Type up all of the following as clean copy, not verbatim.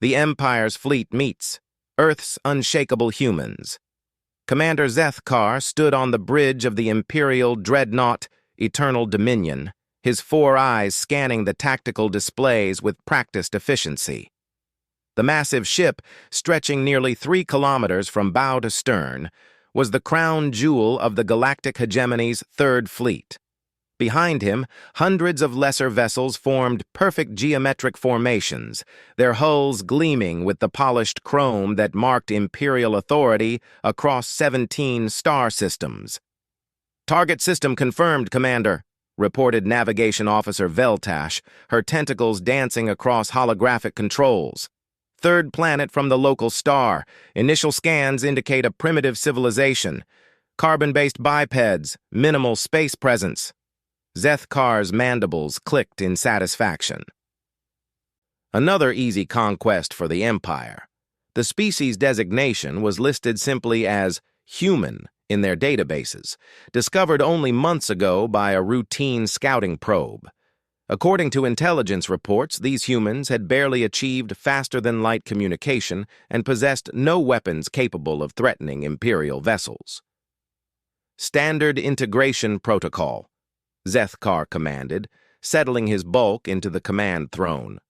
The Empire's fleet meets Earth's unshakable humans. Commander Zethkar stood on the bridge of the Imperial dreadnought Eternal Dominion, his 4 eyes scanning the tactical displays with practiced efficiency. The massive ship, stretching nearly 3 kilometers from bow to stern, was the crown jewel of the Galactic Hegemony's Third Fleet. Behind him, hundreds of lesser vessels formed perfect geometric formations, their hulls gleaming with the polished chrome that marked Imperial authority across 17 star systems. "Target system confirmed, Commander," reported Navigation Officer Veltash, her tentacles dancing across holographic controls. "Third planet from the local star. Initial scans indicate a primitive civilization. Carbon-based bipeds, minimal space presence." Zethkar's mandibles clicked in satisfaction. Another easy conquest for the Empire. The species designation was listed simply as human in their databases, discovered only months ago by a routine scouting probe. According to intelligence reports, these humans had barely achieved faster-than-light communication and possessed no weapons capable of threatening Imperial vessels. "Standard integration protocol," Zethkar commanded, settling his bulk into the command throne.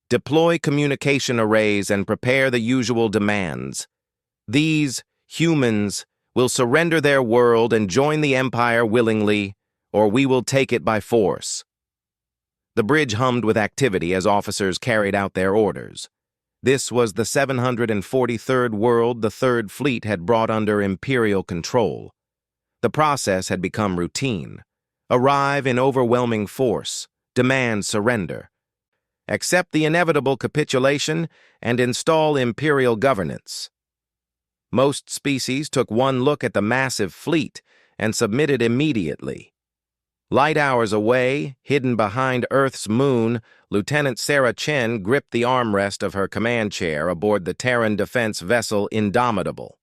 "Deploy communication arrays and prepare the usual demands. These humans will surrender their world and join the Empire willingly, or we will take it by force." The bridge hummed with activity as officers carried out their orders. This was the 743rd world the Third Fleet had brought under Imperial control. The process had become routine. Arrive in overwhelming force, demand surrender. Accept the inevitable capitulation and install Imperial governance. Most species took one look at the massive fleet and submitted immediately. Light hours away, hidden behind Earth's moon, Lieutenant Sarah Chen gripped the armrest of her command chair aboard the Terran defense vessel Indomitable.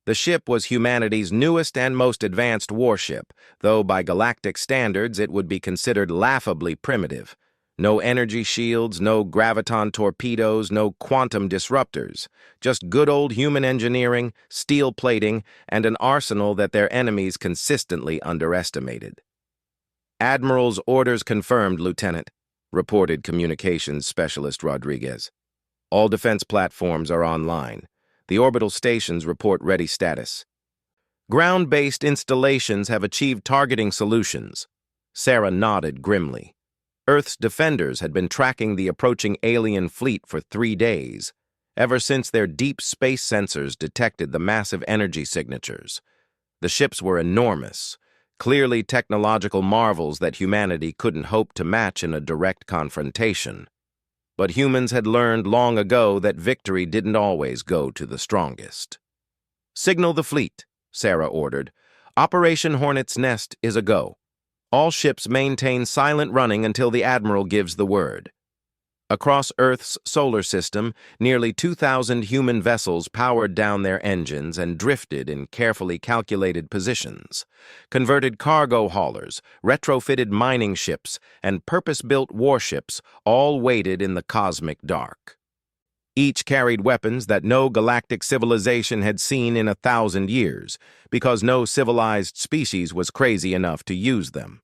The ship was humanity's newest and most advanced warship, though by galactic standards it would be considered laughably primitive. No energy shields, no graviton torpedoes, no quantum disruptors. Just good old human engineering, steel plating, and an arsenal that their enemies consistently underestimated. "Admiral's orders confirmed, Lieutenant," reported Communications Specialist Rodriguez. "All defense platforms are online. The orbital stations report ready status. Ground-based installations have achieved targeting solutions." Sarah nodded grimly. Earth's defenders had been tracking the approaching alien fleet for 3 days, ever since their deep space sensors detected the massive energy signatures. The ships were enormous, clearly technological marvels that humanity couldn't hope to match in a direct confrontation. But humans had learned long ago that victory didn't always go to the strongest. "Signal the fleet," Sarah ordered. "Operation Hornet's Nest is a go. All ships maintain silent running until the Admiral gives the word." Across Earth's solar system, nearly 2,000 human vessels powered down their engines and drifted in carefully calculated positions. Converted cargo haulers, retrofitted mining ships, and purpose-built warships all waited in the cosmic dark. Each carried weapons that no galactic civilization had seen in 1,000 years, because no civilized species was crazy enough to use them.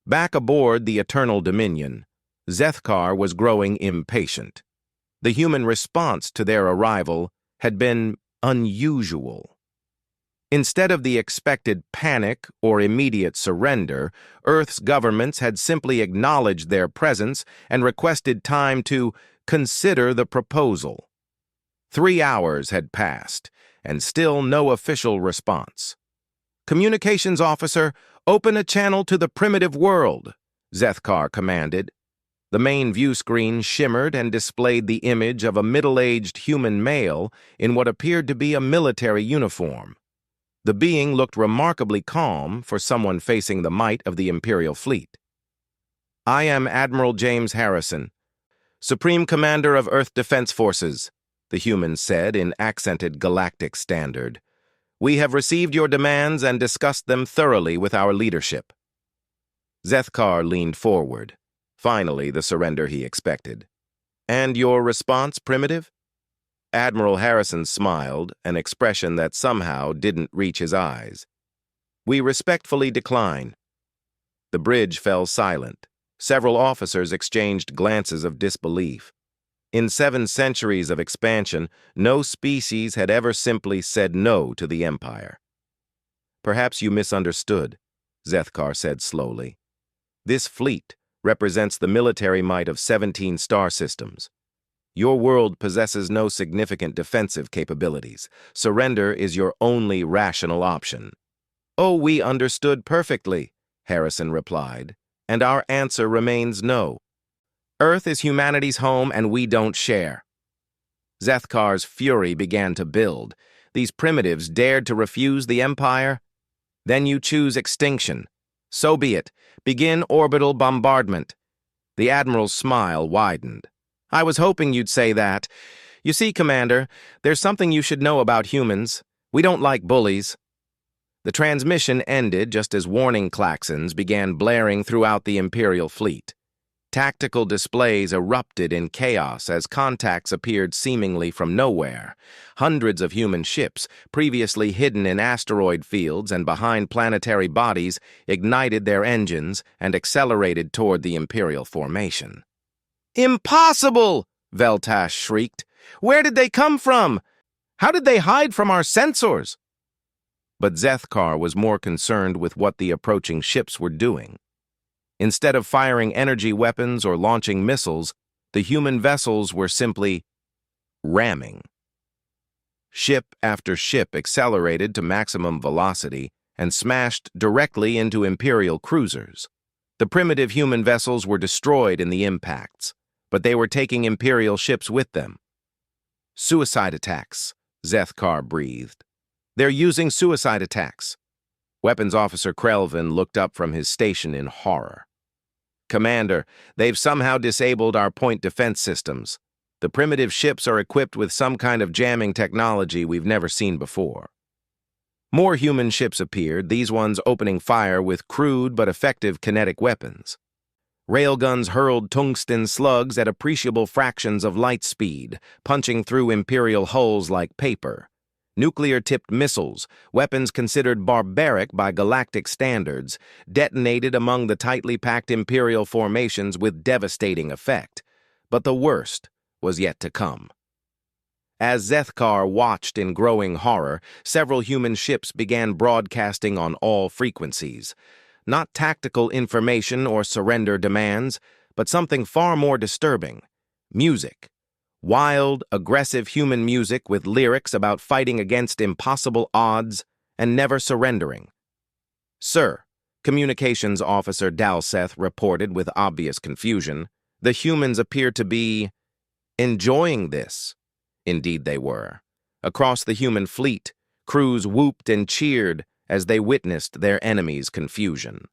Back aboard the Eternal Dominion, Zethkar was growing impatient. The human response to their arrival had been unusual. Instead of the expected panic or immediate surrender, Earth's governments had simply acknowledged their presence and requested time to consider the proposal. 3 hours had passed, and still no official response. "Communications officer, open a channel to the primitive world," Zethkar commanded. The main view screen shimmered and displayed the image of a middle-aged human male in what appeared to be a military uniform. The being looked remarkably calm for someone facing the might of the Imperial fleet. "I am Admiral James Harrison, Supreme Commander of Earth Defense Forces," the human said in accented galactic standard. "We have received your demands and discussed them thoroughly with our leadership." Zethkar leaned forward. Finally, the surrender he expected. And your response, Primitive? Admiral Harrison smiled, an expression that somehow didn't reach his eyes. We respectfully decline. The bridge fell silent. Several officers exchanged glances of disbelief. In 7 centuries of expansion, no species had ever simply said no to the Empire. Perhaps you misunderstood, Zethkar said slowly. This fleet represents the military might of 17 star systems. Your world possesses no significant defensive capabilities. Surrender is your only rational option. Oh, we understood perfectly, Harrison replied, and our answer remains no. Earth is humanity's home and we don't share. Zethkar's fury began to build. These primitives dared to refuse the Empire? Then you choose extinction. So be it. Begin orbital bombardment. The Admiral's smile widened. I was hoping you'd say that. You see, Commander, there's something you should know about humans. We don't like bullies. The transmission ended just as warning klaxons began blaring throughout the Imperial fleet. Tactical displays erupted in chaos as contacts appeared seemingly from nowhere. Hundreds of human ships, previously hidden in asteroid fields and behind planetary bodies, ignited their engines and accelerated toward the Imperial formation. Impossible! Veltash shrieked. Where did they come from? How did they hide from our sensors? But Zethkar was more concerned with what the approaching ships were doing. Instead of firing energy weapons or launching missiles, the human vessels were simply ramming. Ship after ship accelerated to maximum velocity and smashed directly into Imperial cruisers. The primitive human vessels were destroyed in the impacts, but they were taking Imperial ships with them. Suicide attacks, Zethkar breathed. They're using suicide attacks. Weapons Officer Krelvin looked up from his station in horror. Commander, they've somehow disabled our point defense systems. The primitive ships are equipped with some kind of jamming technology we've never seen before. More human ships appeared, these ones opening fire with crude but effective kinetic weapons. Railguns hurled tungsten slugs at appreciable fractions of light speed, punching through Imperial hulls like paper. Nuclear-tipped missiles, weapons considered barbaric by galactic standards, detonated among the tightly packed Imperial formations with devastating effect. But the worst was yet to come. As Zethkar watched in growing horror, several human ships began broadcasting on all frequencies. Not tactical information or surrender demands, but something far more disturbing: music. Wild, aggressive human music with lyrics about fighting against impossible odds and never surrendering. Sir, Communications Officer Dalseth reported with obvious confusion, the humans appear to be enjoying this. Indeed they were. Across the human fleet, crews whooped and cheered as they witnessed their enemies' confusion.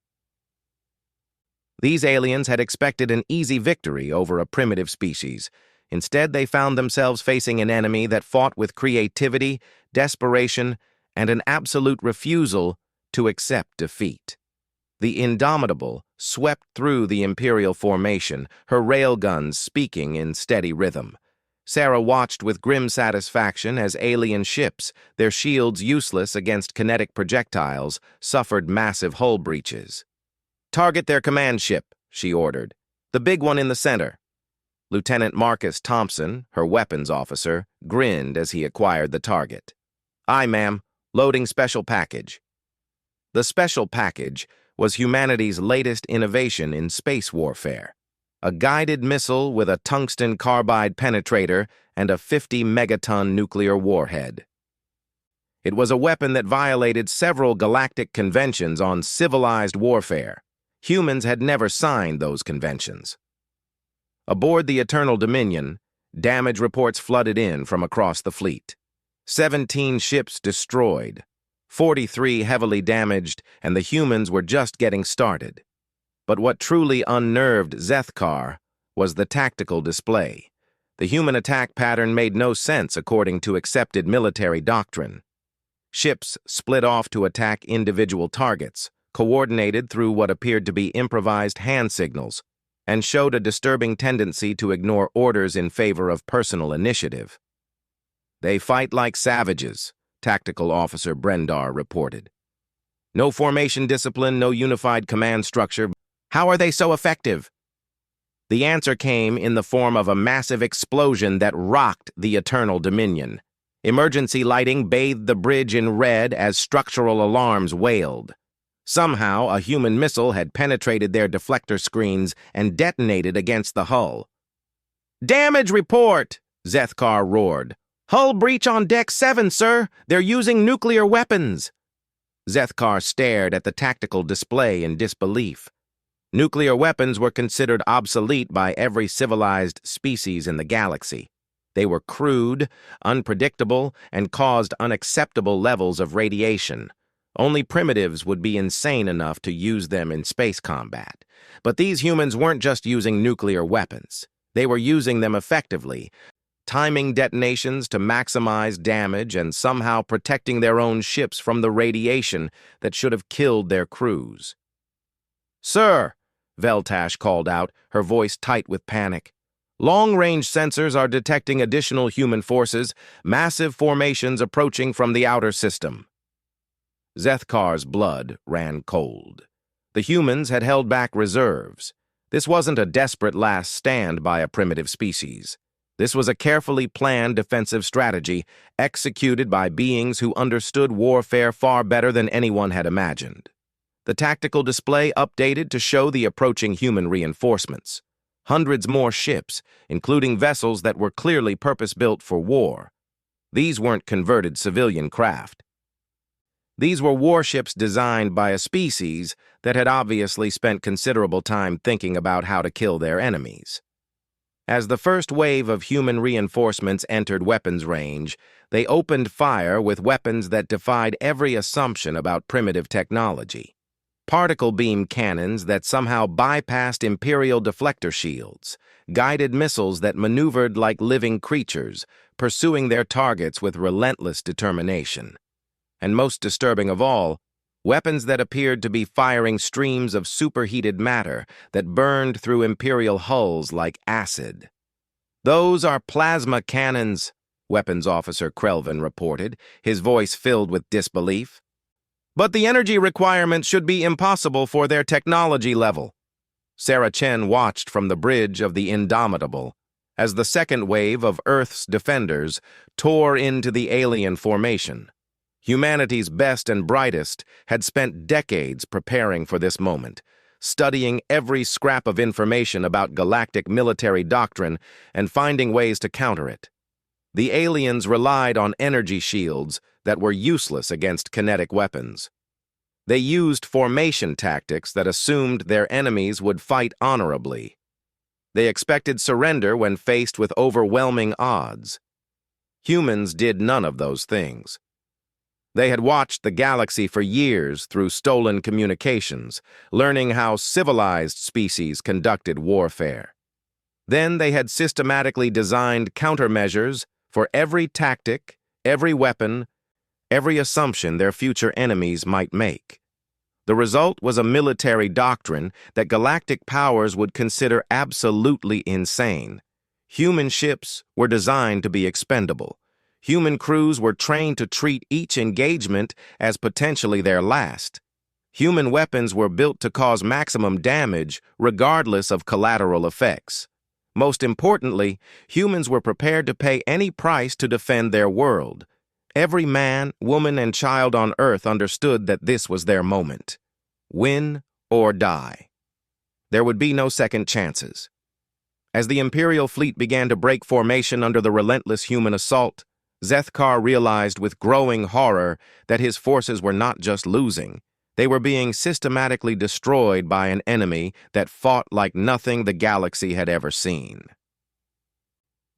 These aliens had expected an easy victory over a primitive species. Instead, they found themselves facing an enemy that fought with creativity, desperation, and an absolute refusal to accept defeat. The Indomitable swept through the Imperial formation, her railguns speaking in steady rhythm. Sarah watched with grim satisfaction as alien ships, their shields useless against kinetic projectiles, suffered massive hull breaches. "Target their command ship," she ordered. "The big one in the center." Lieutenant Marcus Thompson, her weapons officer, grinned as he acquired the target. "Aye, ma'am. Loading special package." The special package was humanity's latest innovation in space warfare. A guided missile with a tungsten carbide penetrator and a 50-megaton nuclear warhead. It was a weapon that violated several galactic conventions on civilized warfare. Humans had never signed those conventions. Aboard the Eternal Dominion, damage reports flooded in from across the fleet. 17 ships destroyed, 43 heavily damaged, and the humans were just getting started. But what truly unnerved Zethkar was the tactical display. The human attack pattern made no sense according to accepted military doctrine. Ships split off to attack individual targets, coordinated through what appeared to be improvised hand signals. and showed a disturbing tendency to ignore orders in favor of personal initiative. "They fight like savages," Tactical Officer Brendar reported. "No formation discipline, no unified command structure. How are they so effective?" The answer came in the form of a massive explosion that rocked the Eternal Dominion. Emergency lighting bathed the bridge in red as structural alarms wailed. Somehow, a human missile had penetrated their deflector screens and detonated against the hull. "Damage report!" Zethkar roared. "Hull breach on Deck 7, sir! They're using nuclear weapons!" Zethkar stared at the tactical display in disbelief. Nuclear weapons were considered obsolete by every civilized species in the galaxy. They were crude, unpredictable, and caused unacceptable levels of radiation. Only primitives would be insane enough to use them in space combat. But these humans weren't just using nuclear weapons. They were using them effectively, timing detonations to maximize damage and somehow protecting their own ships from the radiation that should have killed their crews. "Sir," Veltash called out, her voice tight with panic. "Long-range sensors are detecting additional human forces, massive formations approaching from the outer system." Zethkar's blood ran cold. The humans had held back reserves. This wasn't a desperate last stand by a primitive species. This was a carefully planned defensive strategy executed by beings who understood warfare far better than anyone had imagined. The tactical display updated to show the approaching human reinforcements. Hundreds more ships, including vessels that were clearly purpose-built for war. These weren't converted civilian craft. These were warships designed by a species that had obviously spent considerable time thinking about how to kill their enemies. As the first wave of human reinforcements entered weapons range, they opened fire with weapons that defied every assumption about primitive technology. Particle beam cannons that somehow bypassed Imperial deflector shields, guided missiles that maneuvered like living creatures, pursuing their targets with relentless determination. And most disturbing of all, weapons that appeared to be firing streams of superheated matter that burned through Imperial hulls like acid. "Those are plasma cannons," Weapons Officer Krelvin reported, his voice filled with disbelief. "But the energy requirements should be impossible for their technology level." Sarah Chen watched from the bridge of the Indomitable as the second wave of Earth's defenders tore into the alien formation. Humanity's best and brightest had spent decades preparing for this moment, studying every scrap of information about galactic military doctrine and finding ways to counter it. The aliens relied on energy shields that were useless against kinetic weapons. They used formation tactics that assumed their enemies would fight honorably. They expected surrender when faced with overwhelming odds. Humans did none of those things. They had watched the galaxy for years through stolen communications, learning how civilized species conducted warfare. Then they had systematically designed countermeasures for every tactic, every weapon, every assumption their future enemies might make. The result was a military doctrine that galactic powers would consider absolutely insane. Human ships were designed to be expendable. Human crews were trained to treat each engagement as potentially their last. Human weapons were built to cause maximum damage regardless of collateral effects. Most importantly, humans were prepared to pay any price to defend their world. Every man, woman, and child on Earth understood that this was their moment. Win or die. There would be no second chances. As the Imperial fleet began to break formation under the relentless human assault, Zethkar realized with growing horror that his forces were not just losing. They were being systematically destroyed by an enemy that fought like nothing the galaxy had ever seen.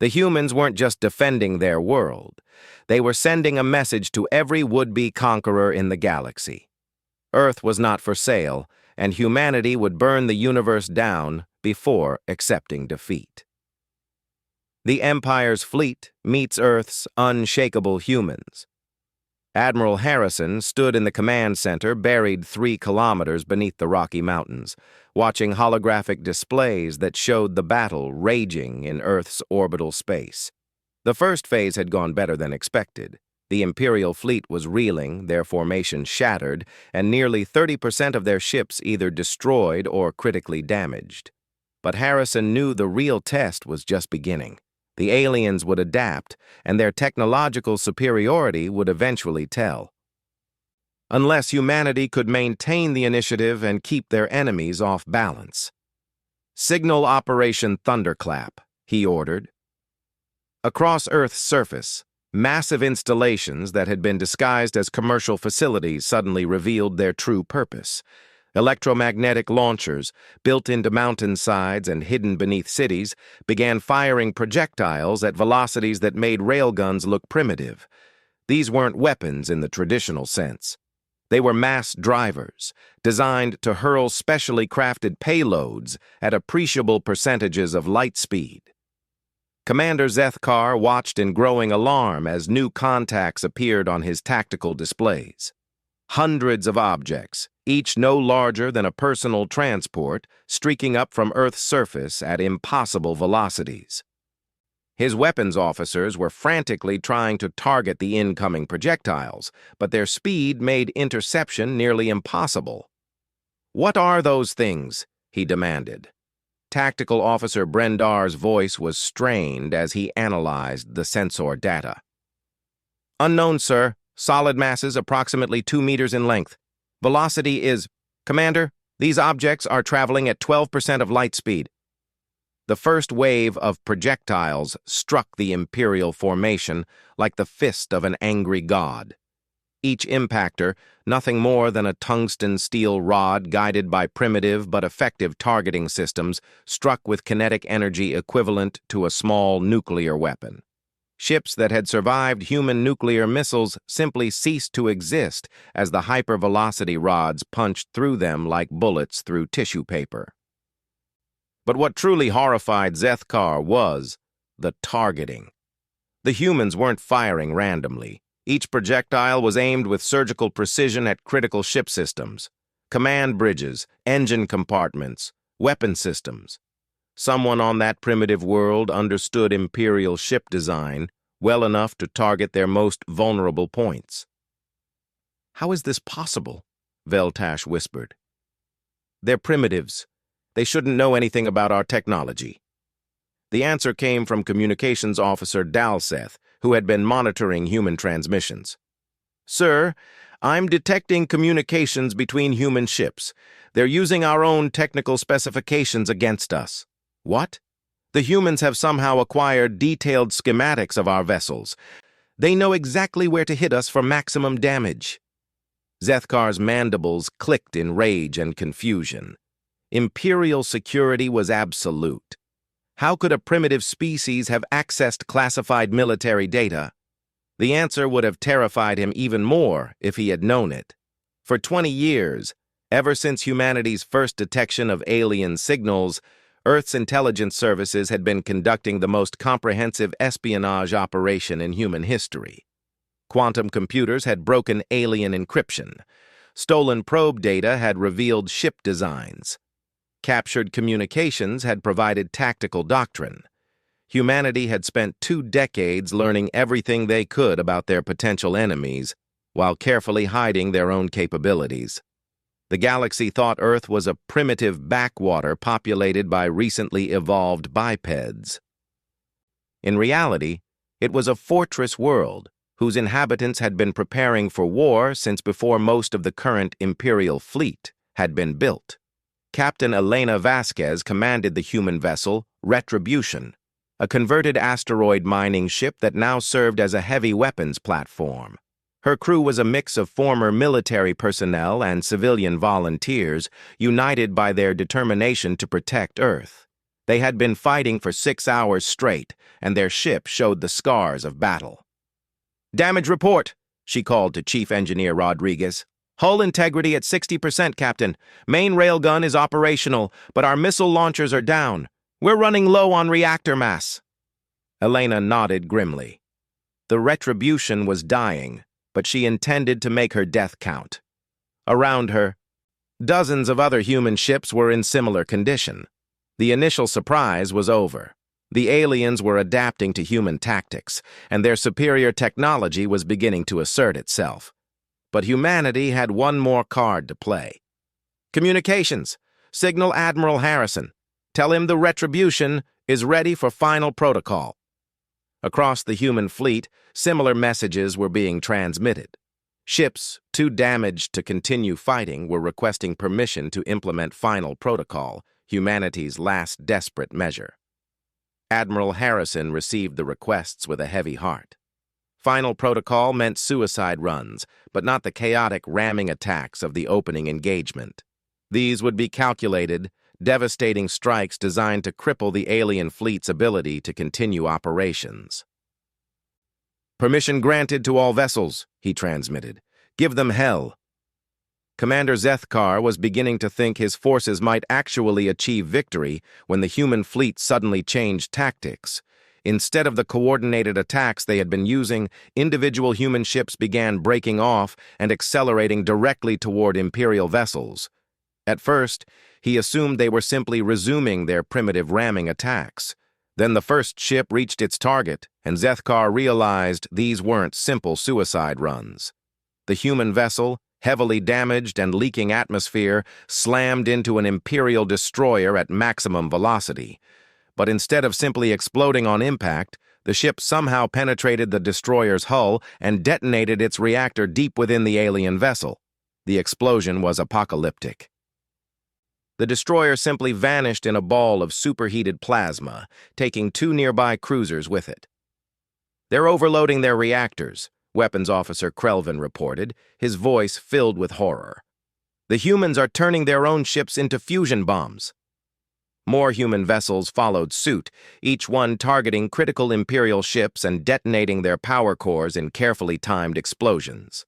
The humans weren't just defending their world. They were sending a message to every would-be conqueror in the galaxy. Earth was not for sale, and humanity would burn the universe down before accepting defeat. The Empire's fleet meets Earth's unshakable humans. Admiral Harrison stood in the command center buried 3 kilometers beneath the Rocky Mountains, watching holographic displays that showed the battle raging in Earth's orbital space. The first phase had gone better than expected. The Imperial fleet was reeling, their formation shattered, and nearly 30% of their ships either destroyed or critically damaged. But Harrison knew the real test was just beginning. The aliens would adapt, and their technological superiority would eventually tell. Unless humanity could maintain the initiative and keep their enemies off balance. "Signal Operation Thunderclap," he ordered. Across Earth's surface, massive installations that had been disguised as commercial facilities suddenly revealed their true purpose. Electromagnetic launchers, built into mountainsides and hidden beneath cities, began firing projectiles at velocities that made railguns look primitive. These weren't weapons in the traditional sense. They were mass drivers, designed to hurl specially crafted payloads at appreciable percentages of light speed. Commander Zethkar watched in growing alarm as new contacts appeared on his tactical displays. Hundreds of objects, each no larger than a personal transport, streaking up from Earth's surface at impossible velocities. His weapons officers were frantically trying to target the incoming projectiles, but their speed made interception nearly impossible. "What are those things?" he demanded. Tactical Officer Brendar's voice was strained as he analyzed the sensor data. "Unknown, sir. Solid masses approximately 2 meters in length. Velocity is... Commander, these objects are traveling at 12% of light speed." The first wave of projectiles struck the Imperial formation like the fist of an angry god. Each impactor, nothing more than a tungsten steel rod guided by primitive but effective targeting systems, struck with kinetic energy equivalent to a small nuclear weapon. Ships that had survived human nuclear missiles simply ceased to exist as the hypervelocity rods punched through them like bullets through tissue paper. But what truly horrified Zethkar was the targeting. The humans weren't firing randomly. Each projectile was aimed with surgical precision at critical ship systems, command bridges, engine compartments, weapon systems. Someone on that primitive world understood Imperial ship design well enough to target their most vulnerable points. "How is this possible?" Veltash whispered. "They're primitives. They shouldn't know anything about our technology." The answer came from Communications Officer Dalseth, who had been monitoring human transmissions. "Sir, I'm detecting communications between human ships. They're using our own technical specifications against us." "What?" "The humans have somehow acquired detailed schematics of our vessels. They know exactly where to hit us for maximum damage." Zethkar's mandibles clicked in rage and confusion. Imperial security was absolute. How could a primitive species have accessed classified military data? The answer would have terrified him even more if he had known it. For 20 years, ever since humanity's first detection of alien signals, Earth's intelligence services had been conducting the most comprehensive espionage operation in human history. Quantum computers had broken alien encryption. Stolen probe data had revealed ship designs. Captured communications had provided tactical doctrine. Humanity had spent 2 decades learning everything they could about their potential enemies, while carefully hiding their own capabilities. The galaxy thought Earth was a primitive backwater populated by recently evolved bipeds. In reality, it was a fortress world whose inhabitants had been preparing for war since before most of the current Imperial fleet had been built. Captain Elena Vasquez commanded the human vessel Retribution, a converted asteroid mining ship that now served as a heavy weapons platform. Her crew was a mix of former military personnel and civilian volunteers, united by their determination to protect Earth. They had been fighting for 6 hours straight, and their ship showed the scars of battle. "Damage report," she called to Chief Engineer Rodriguez. "Hull integrity at 60%, Captain. Main railgun is operational, but our missile launchers are down. We're running low on reactor mass." Elena nodded grimly. The Retribution was dying, but she intended to make her death count. Around her, dozens of other human ships were in similar condition. The initial surprise was over. The aliens were adapting to human tactics, and their superior technology was beginning to assert itself. But humanity had one more card to play. Communications. Signal Admiral Harrison. Tell him the Retribution is ready for final protocol. Across the human fleet, similar messages were being transmitted. Ships, too damaged to continue fighting, were requesting permission to implement final protocol, humanity's last desperate measure. Admiral Harrison received the requests with a heavy heart. Final protocol meant suicide runs, but not the chaotic ramming attacks of the opening engagement. These would be calculated, devastating strikes designed to cripple the alien fleet's ability to continue operations. "Permission granted to all vessels," he transmitted. "Give them hell." Commander Zethkar was beginning to think his forces might actually achieve victory when the human fleet suddenly changed tactics. Instead of the coordinated attacks they had been using, individual human ships began breaking off and accelerating directly toward Imperial vessels. At first, he assumed they were simply resuming their primitive ramming attacks. Then the first ship reached its target, and Zethkar realized these weren't simple suicide runs. The human vessel, heavily damaged and leaking atmosphere, slammed into an Imperial destroyer at maximum velocity. But instead of simply exploding on impact, the ship somehow penetrated the destroyer's hull and detonated its reactor deep within the alien vessel. The explosion was apocalyptic. The destroyer simply vanished in a ball of superheated plasma, taking 2 nearby cruisers with it. "They're overloading their reactors," Weapons Officer Krelvin reported, his voice filled with horror. "The humans are turning their own ships into fusion bombs." More human vessels followed suit, each one targeting critical Imperial ships and detonating their power cores in carefully timed explosions.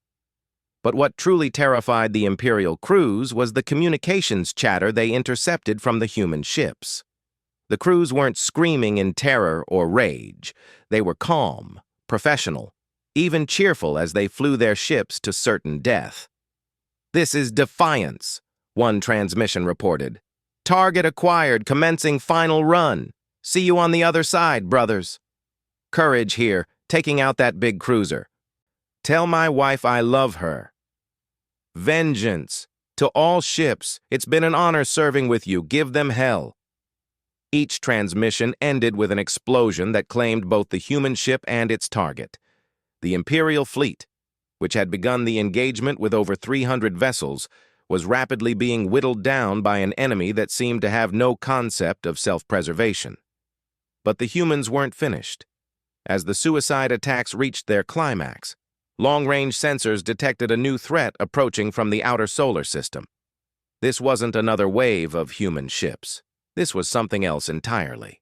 But what truly terrified the Imperial crews was the communications chatter they intercepted from the human ships. The crews weren't screaming in terror or rage. They were calm, professional, even cheerful as they flew their ships to certain death. "This is Defiance," one transmission reported. "Target acquired, commencing final run. See you on the other side, brothers. Courage here, taking out that big cruiser. Tell my wife I love her. Vengeance. To all ships, it's been an honor serving with you. Give them hell." Each transmission ended with an explosion that claimed both the human ship and its target. The Imperial fleet, which had begun the engagement with over 300 vessels, was rapidly being whittled down by an enemy that seemed to have no concept of self-preservation. But the humans weren't finished. As the suicide attacks reached their climax, long-range sensors detected a new threat approaching from the outer solar system. This wasn't another wave of human ships. This was something else entirely.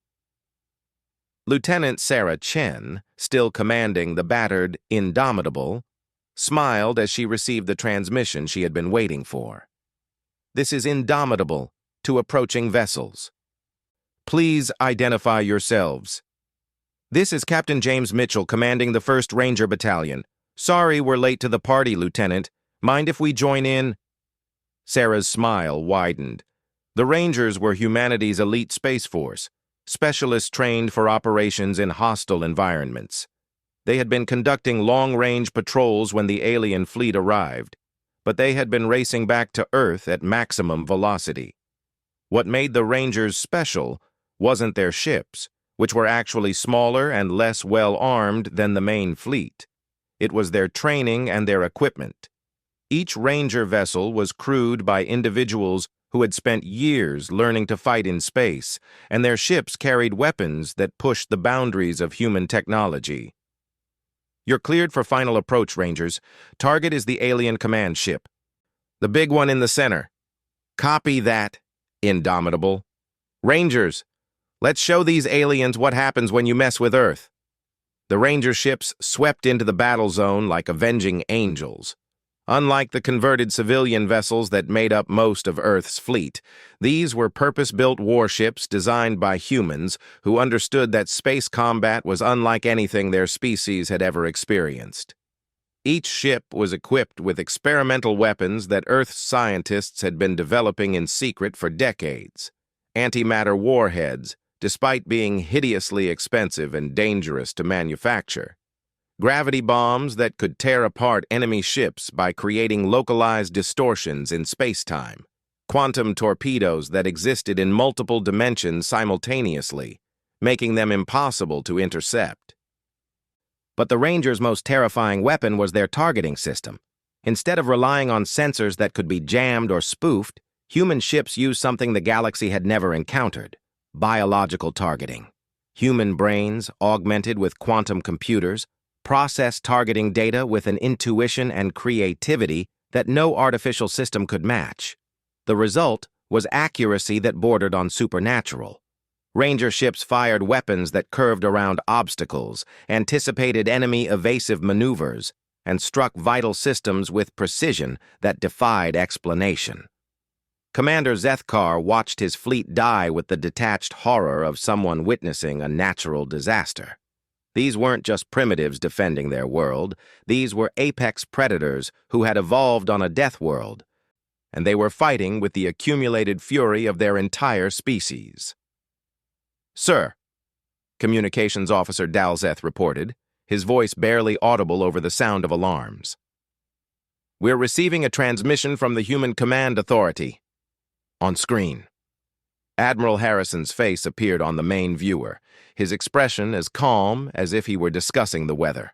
Lieutenant Sarah Chen, still commanding the battered Indomitable, smiled as she received the transmission she had been waiting for. "This is Indomitable to approaching vessels. Please identify yourselves." "This is Captain James Mitchell commanding the 1st Ranger Battalion. Sorry we're late to the party, Lieutenant. Mind if we join in?" Sarah's smile widened. The Rangers were humanity's elite space force, specialists trained for operations in hostile environments. They had been conducting long-range patrols when the alien fleet arrived, but they had been racing back to Earth at maximum velocity. What made the Rangers special wasn't their ships, which were actually smaller and less well-armed than the main fleet. It was their training and their equipment. Each Ranger vessel was crewed by individuals who had spent years learning to fight in space, and their ships carried weapons that pushed the boundaries of human technology. "You're cleared for final approach, Rangers. Target is the alien command ship. The big one in the center." "Copy that, Indomitable. Rangers, let's show these aliens what happens when you mess with Earth." The Ranger ships swept into the battle zone like avenging angels. Unlike the converted civilian vessels that made up most of Earth's fleet, these were purpose-built warships designed by humans who understood that space combat was unlike anything their species had ever experienced. Each ship was equipped with experimental weapons that Earth's scientists had been developing in secret for decades. Antimatter warheads, despite being hideously expensive and dangerous to manufacture. Gravity bombs that could tear apart enemy ships by creating localized distortions in space-time. Quantum torpedoes that existed in multiple dimensions simultaneously, making them impossible to intercept. But the Rangers' most terrifying weapon was their targeting system. Instead of relying on sensors that could be jammed or spoofed, human ships used something the galaxy had never encountered: biological targeting. Human brains, augmented with quantum computers, processed targeting data with an intuition and creativity that no artificial system could match. The result was accuracy that bordered on supernatural. Ranger ships fired weapons that curved around obstacles, anticipated enemy evasive maneuvers, and struck vital systems with precision that defied explanation. Commander Zethkar watched his fleet die with the detached horror of someone witnessing a natural disaster. These weren't just primitives defending their world, these were apex predators who had evolved on a death world, and they were fighting with the accumulated fury of their entire species. "Sir," Communications Officer Dalzeth reported, his voice barely audible over the sound of alarms. "We're receiving a transmission from the Human Command Authority." On screen. Admiral Harrison's face appeared on the main viewer, his expression as calm as if he were discussing the weather.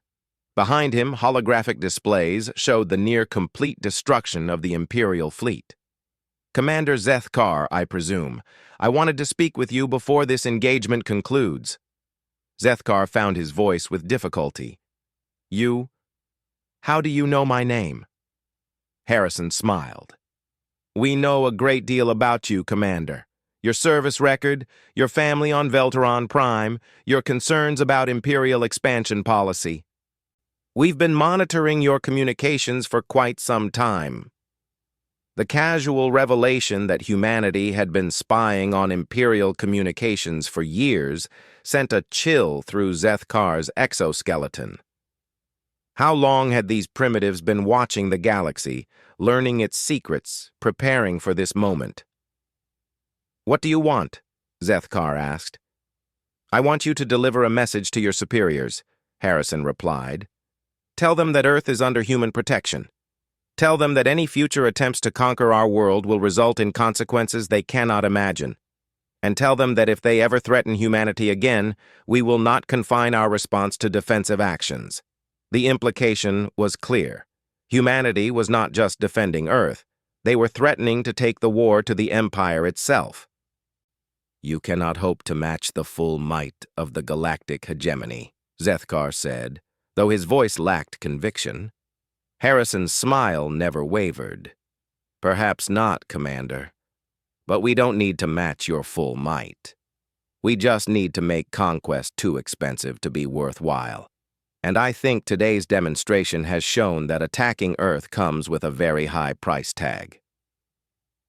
Behind him, holographic displays showed the near-complete destruction of the Imperial fleet. "Commander Zethkar, I presume. I wanted to speak with you before this engagement concludes." Zethkar found his voice with difficulty. "You? How do you know my name?" Harrison smiled. "We know a great deal about you, Commander. Your service record, your family on Velteron Prime, your concerns about Imperial expansion policy. We've been monitoring your communications for quite some time." The casual revelation that humanity had been spying on Imperial communications for years sent a chill through Zethkar's exoskeleton. How long had these primitives been watching the galaxy, learning its secrets, preparing for this moment? "What do you want?" Zethkar asked. "I want you to deliver a message to your superiors," Harrison replied. "Tell them that Earth is under human protection. Tell them that any future attempts to conquer our world will result in consequences they cannot imagine. And tell them that if they ever threaten humanity again, we will not confine our response to defensive actions." The implication was clear. Humanity was not just defending Earth. They were threatening to take the war to the Empire itself. "You cannot hope to match the full might of the galactic hegemony," Zethkar said, though his voice lacked conviction. Harrison's smile never wavered. "Perhaps not, Commander. But we don't need to match your full might. We just need to make conquest too expensive to be worthwhile. And I think today's demonstration has shown that attacking Earth comes with a very high price tag."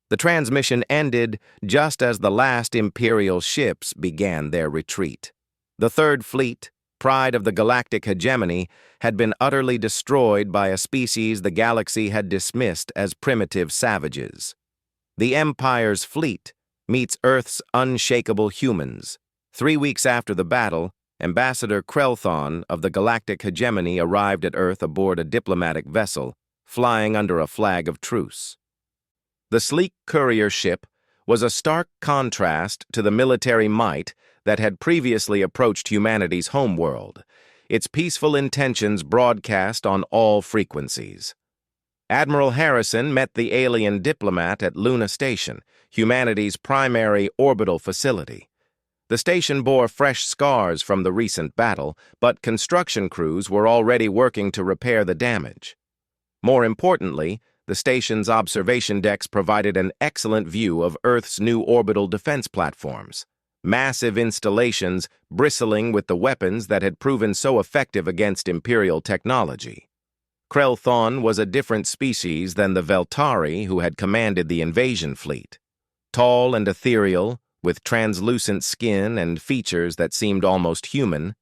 The transmission ended just as the last Imperial ships began their retreat. The Third Fleet, pride of the galactic hegemony, had been utterly destroyed by a species the galaxy had dismissed as primitive savages. The Empire's fleet meets Earth's unshakable humans. 3 weeks after the battle, Ambassador Krelthon of the galactic hegemony arrived at Earth aboard a diplomatic vessel, flying under a flag of truce. The sleek courier ship was a stark contrast to the military might that had previously approached humanity's homeworld, its peaceful intentions broadcast on all frequencies. Admiral Harrison met the alien diplomat at Luna Station, humanity's primary orbital facility. The station bore fresh scars from the recent battle, but construction crews were already working to repair the damage. More importantly, the station's observation decks provided an excellent view of Earth's new orbital defense platforms, massive installations bristling with the weapons that had proven so effective against Imperial technology. Krelthon was a different species than the Veltari who had commanded the invasion fleet. Tall and ethereal, with translucent skin and features that seemed almost human,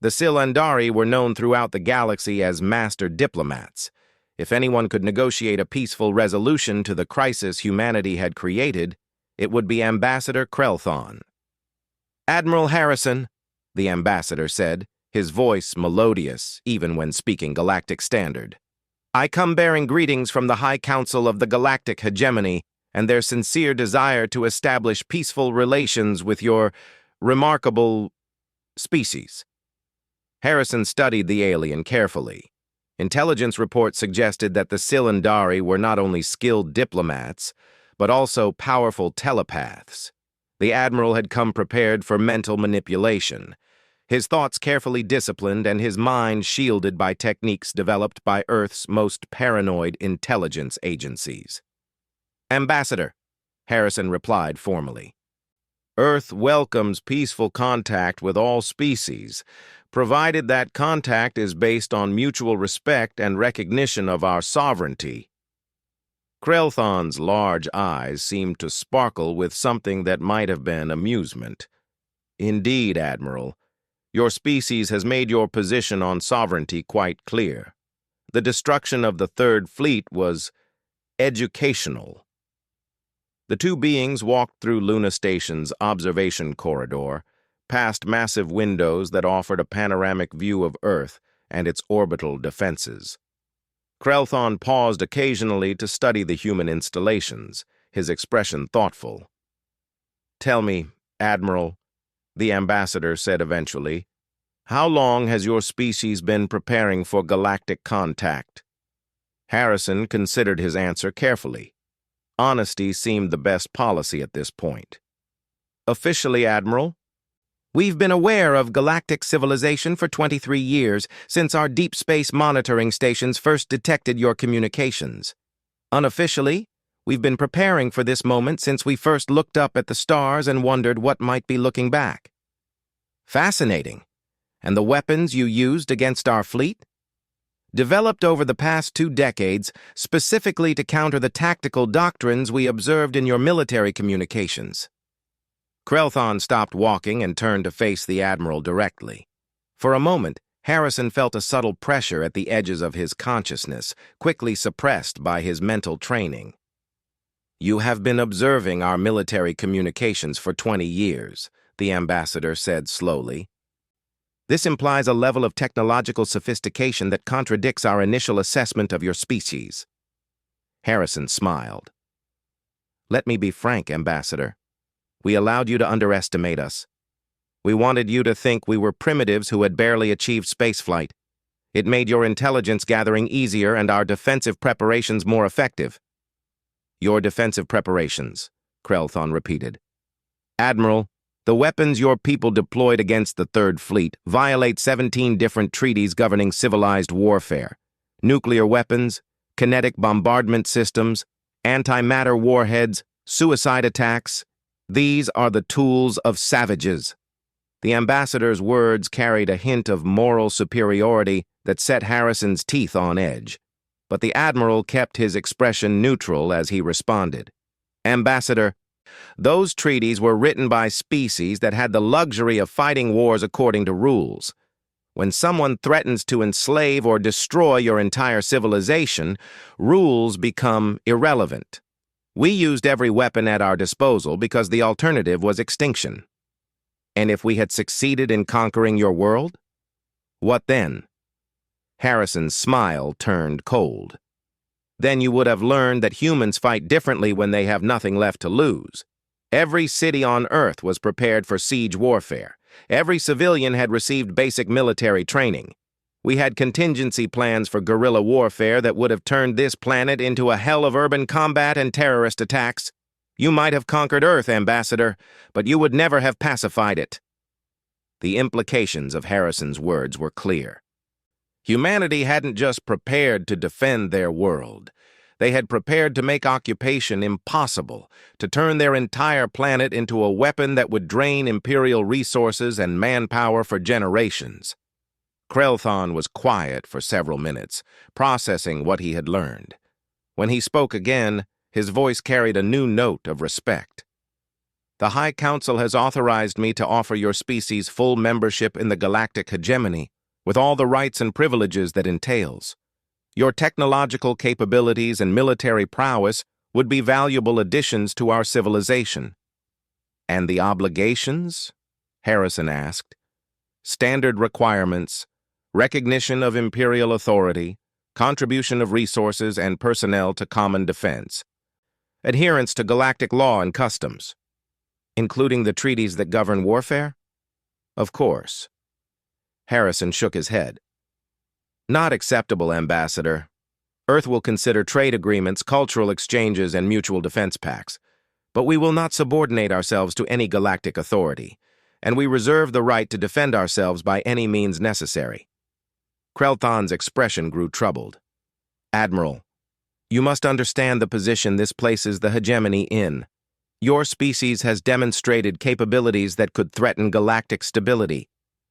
The Silandari were known throughout the galaxy as master diplomats. If anyone could negotiate a peaceful resolution to the crisis humanity had created, it would be Ambassador Krelthon. "Admiral Harrison," the ambassador said, his voice melodious even when speaking Galactic Standard. "I come bearing greetings from the High Council of the Galactic Hegemony and their sincere desire to establish peaceful relations with your remarkable species." Harrison studied the alien carefully. Intelligence reports suggested that the Silandari were not only skilled diplomats, but also powerful telepaths. The Admiral had come prepared for mental manipulation, his thoughts carefully disciplined and his mind shielded by techniques developed by Earth's most paranoid intelligence agencies. "Ambassador," Harrison replied formally. "Earth welcomes peaceful contact with all species, provided that contact is based on mutual respect and recognition of our sovereignty." Krelthon's large eyes seemed to sparkle with something that might have been amusement. "Indeed, Admiral. Your species has made your position on sovereignty quite clear. The destruction of the Third Fleet was educational." The two beings walked through Luna Station's observation corridor, past massive windows that offered a panoramic view of Earth and its orbital defenses. Krelthon paused occasionally to study the human installations, his expression thoughtful. "Tell me, Admiral," the ambassador said eventually, "how long has your species been preparing for galactic contact?" Harrison considered his answer carefully. Honesty seemed the best policy at this point. "Officially, Admiral, we've been aware of galactic civilization for 23 years, since our deep space monitoring stations first detected your communications. Unofficially, we've been preparing for this moment since we first looked up at the stars and wondered what might be looking back." "Fascinating. And the weapons you used against our fleet?" "Developed over the past 2 decades, specifically to counter the tactical doctrines we observed in your military communications." Krelthon stopped walking and turned to face the Admiral directly. For a moment, Harrison felt a subtle pressure at the edges of his consciousness, quickly suppressed by his mental training. "You have been observing our military communications for 20 years, the ambassador said slowly. "This implies a level of technological sophistication that contradicts our initial assessment of your species." Harrison smiled. "Let me be frank, Ambassador. We allowed you to underestimate us. We wanted you to think we were primitives who had barely achieved spaceflight. It made your intelligence gathering easier and our defensive preparations more effective." "Your defensive preparations," Krelthon repeated. "Admiral, the weapons your people deployed against the Third Fleet violate 17 different treaties governing civilized warfare. Nuclear weapons, kinetic bombardment systems, antimatter warheads, suicide attacks. These are the tools of savages." The ambassador's words carried a hint of moral superiority that set Harrison's teeth on edge. But the Admiral kept his expression neutral as he responded. "Ambassador, those treaties were written by species that had the luxury of fighting wars according to rules. When someone threatens to enslave or destroy your entire civilization, rules become irrelevant. We used every weapon at our disposal because the alternative was extinction. And if we had succeeded in conquering your world, what then?" Harrison's smile turned cold. "Then you would have learned that humans fight differently when they have nothing left to lose. Every city on Earth was prepared for siege warfare. Every civilian had received basic military training. We had contingency plans for guerrilla warfare that would have turned this planet into a hell of urban combat and terrorist attacks. You might have conquered Earth, Ambassador, but you would never have pacified it." The implications of Harrison's words were clear. Humanity hadn't just prepared to defend their world. They had prepared to make occupation impossible, to turn their entire planet into a weapon that would drain Imperial resources and manpower for generations. Krelthon was quiet for several minutes, processing what he had learned. When he spoke again, his voice carried a new note of respect. The High Council has authorized me to offer your species full membership in the Galactic Hegemony, with all the rights and privileges that entails. Your technological capabilities and military prowess would be valuable additions to our civilization. And the obligations? Harrison asked. Standard requirements, recognition of imperial authority, contribution of resources and personnel to common defense, adherence to galactic law and customs, including the treaties that govern warfare? Of course. Harrison shook his head. Not acceptable, Ambassador. Earth will consider trade agreements, cultural exchanges, and mutual defense pacts, but we will not subordinate ourselves to any galactic authority, and we reserve the right to defend ourselves by any means necessary. Krelthon's expression grew troubled. Admiral, you must understand the position this places the hegemony in. Your species has demonstrated capabilities that could threaten galactic stability.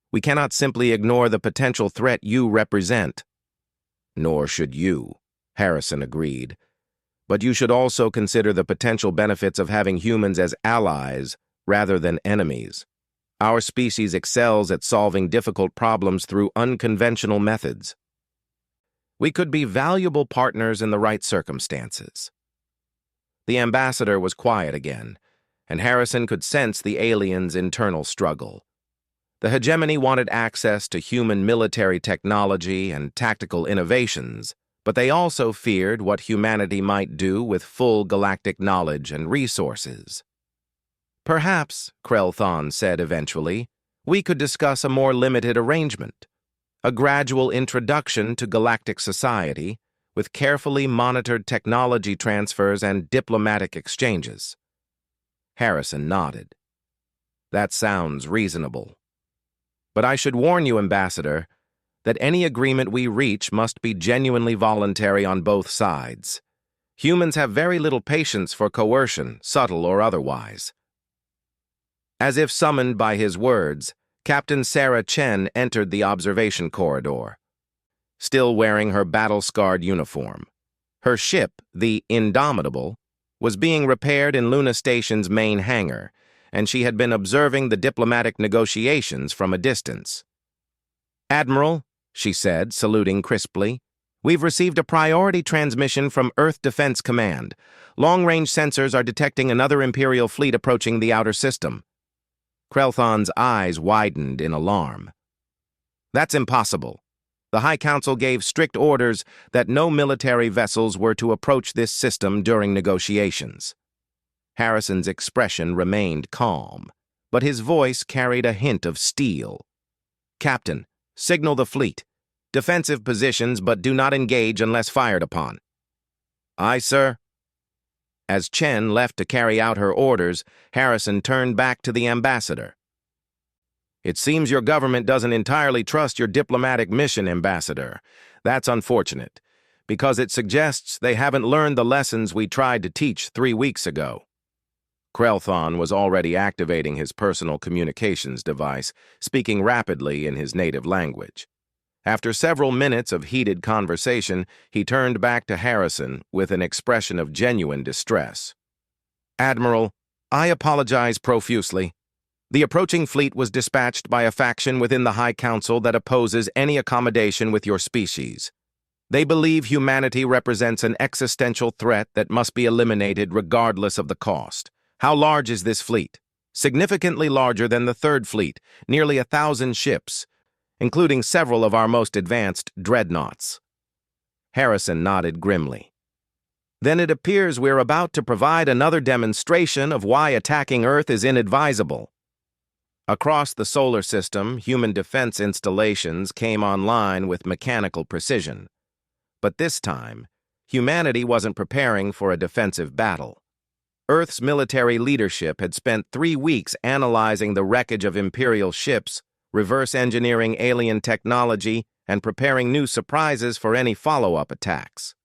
We cannot simply ignore the potential threat you represent. Nor should you, Harrison agreed. But you should also consider the potential benefits of having humans as allies rather than enemies. Our species excels at solving difficult problems through unconventional methods. We could be valuable partners in the right circumstances. The ambassador was quiet again, and Harrison could sense the alien's internal struggle. The hegemony wanted access to human military technology and tactical innovations, but they also feared what humanity might do with full galactic knowledge and resources. Perhaps, Krelthon said eventually, we could discuss a more limited arrangement, a gradual introduction to galactic society with carefully monitored technology transfers and diplomatic exchanges. Harrison nodded. That sounds reasonable. But I should warn you, Ambassador, that any agreement we reach must be genuinely voluntary on both sides. Humans have very little patience for coercion, subtle or otherwise. As if summoned by his words, Captain Sarah Chen entered the observation corridor, still wearing her battle-scarred uniform. Her ship, the Indomitable, was being repaired in Luna Station's main hangar, and she had been observing the diplomatic negotiations from a distance. Admiral, she said, saluting crisply, we've received a priority transmission from Earth Defense Command. Long-range sensors are detecting another Imperial fleet approaching the outer system. Krelthon's eyes widened in alarm. That's impossible. The High Council gave strict orders that no military vessels were to approach this system during negotiations. Harrison's expression remained calm, but his voice carried a hint of steel. Captain, signal the fleet. Defensive positions, but do not engage unless fired upon. Aye, sir. As Chen left to carry out her orders, Harrison turned back to the ambassador. It seems your government doesn't entirely trust your diplomatic mission, Ambassador. That's unfortunate, because it suggests they haven't learned the lessons we tried to teach 3 weeks ago. Krelthon was already activating his personal communications device, speaking rapidly in his native language. After several minutes of heated conversation, he turned back to Harrison with an expression of genuine distress. Admiral, I apologize profusely. The approaching fleet was dispatched by a faction within the High Council that opposes any accommodation with your species. They believe humanity represents an existential threat that must be eliminated regardless of the cost. How large is this fleet? Significantly larger than the Third Fleet, nearly 1,000 ships, including several of our most advanced dreadnoughts. Harrison nodded grimly. Then it appears we're about to provide another demonstration of why attacking Earth is inadvisable. Across the solar system, human defense installations came online with mechanical precision. But this time, humanity wasn't preparing for a defensive battle. Earth's military leadership had spent 3 weeks analyzing the wreckage of Imperial ships, reverse engineering alien technology, and preparing new surprises for any follow-up attacks.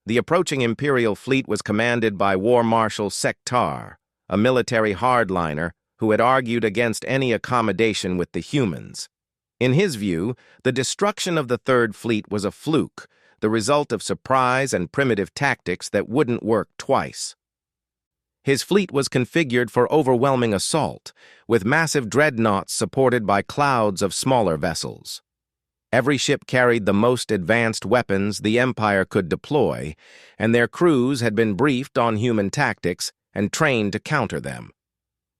The approaching Imperial fleet was commanded by War Marshal Sektar, a military hardliner who had argued against any accommodation with the humans. In his view, the destruction of the Third Fleet was a fluke, the result of surprise and primitive tactics that wouldn't work twice. His fleet was configured for overwhelming assault, with massive dreadnoughts supported by clouds of smaller vessels. Every ship carried the most advanced weapons the Empire could deploy, and their crews had been briefed on human tactics and trained to counter them.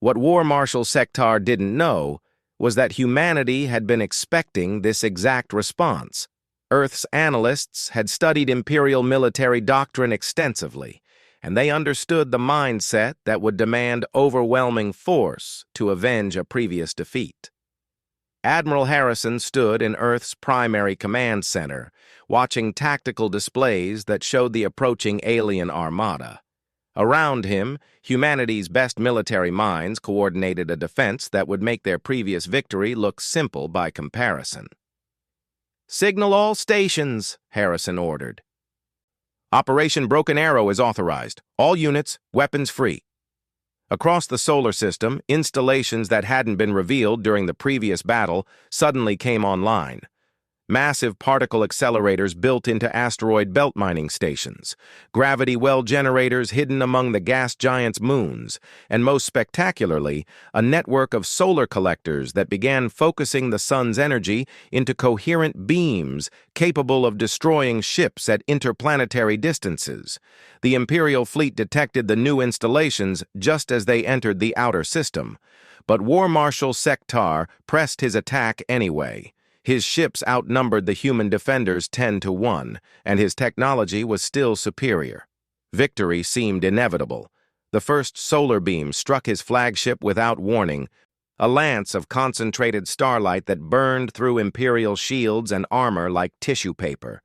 What War Marshal Sektar didn't know was that humanity had been expecting this exact response. Earth's analysts had studied Imperial military doctrine extensively, and they understood the mindset that would demand overwhelming force to avenge a previous defeat. Admiral Harrison stood in Earth's primary command center, watching tactical displays that showed the approaching alien armada. Around him, humanity's best military minds coordinated a defense that would make their previous victory look simple by comparison. "Signal all stations," Harrison ordered. "Operation Broken Arrow is authorized. All units, weapons free." Across the solar system, installations that hadn't been revealed during the previous battle suddenly came online. Massive particle accelerators built into asteroid belt mining stations, gravity well generators hidden among the gas giants' moons, and most spectacularly, a network of solar collectors that began focusing the sun's energy into coherent beams capable of destroying ships at interplanetary distances. The Imperial fleet detected the new installations just as they entered the outer system, but War Marshal Sektar pressed his attack anyway. His ships outnumbered the human defenders 10-1, and his technology was still superior. Victory seemed inevitable. The first solar beam struck his flagship without warning, a lance of concentrated starlight that burned through Imperial shields and armor like tissue paper.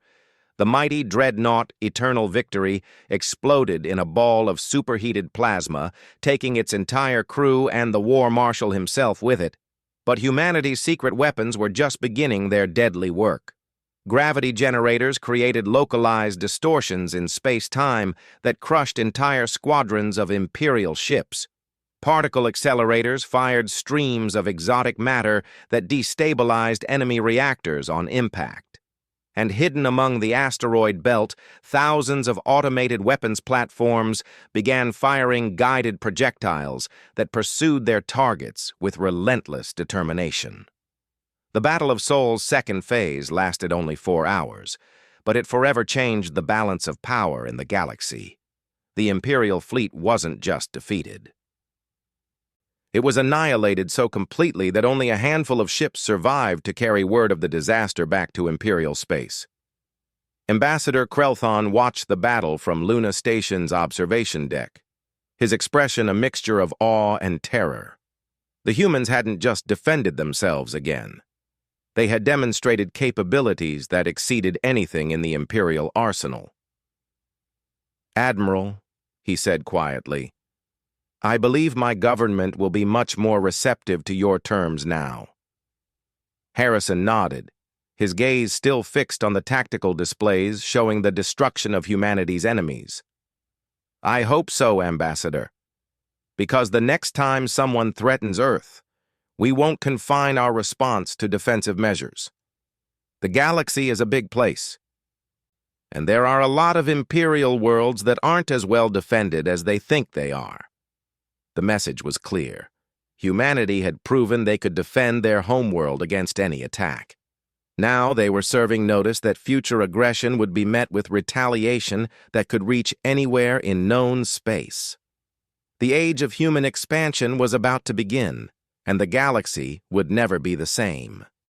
The mighty dreadnought Eternal Victory exploded in a ball of superheated plasma, taking its entire crew and the War Marshal himself with it. But humanity's secret weapons were just beginning their deadly work. Gravity generators created localized distortions in space-time that crushed entire squadrons of Imperial ships. Particle accelerators fired streams of exotic matter that destabilized enemy reactors on impact. And hidden among the asteroid belt, thousands of automated weapons platforms began firing guided projectiles that pursued their targets with relentless determination. The Battle of Sol's second phase lasted only 4 hours, but it forever changed the balance of power in the galaxy. The Imperial fleet wasn't just defeated. It was annihilated so completely that only a handful of ships survived to carry word of the disaster back to Imperial space. Ambassador Krelthon watched the battle from Luna Station's observation deck, his expression a mixture of awe and terror. The humans hadn't just defended themselves again. They had demonstrated capabilities that exceeded anything in the Imperial arsenal. "Admiral," he said quietly, "I believe my government will be much more receptive to your terms now." Harrison nodded, his gaze still fixed on the tactical displays showing the destruction of humanity's enemies. "I hope so, Ambassador. Because the next time someone threatens Earth, we won't confine our response to defensive measures. The galaxy is a big place, and there are a lot of Imperial worlds that aren't as well defended as they think they are." The message was clear. Humanity had proven they could defend their homeworld against any attack. Now they were serving notice that future aggression would be met with retaliation that could reach anywhere in known space. The age of human expansion was about to begin, and the galaxy would never be the same.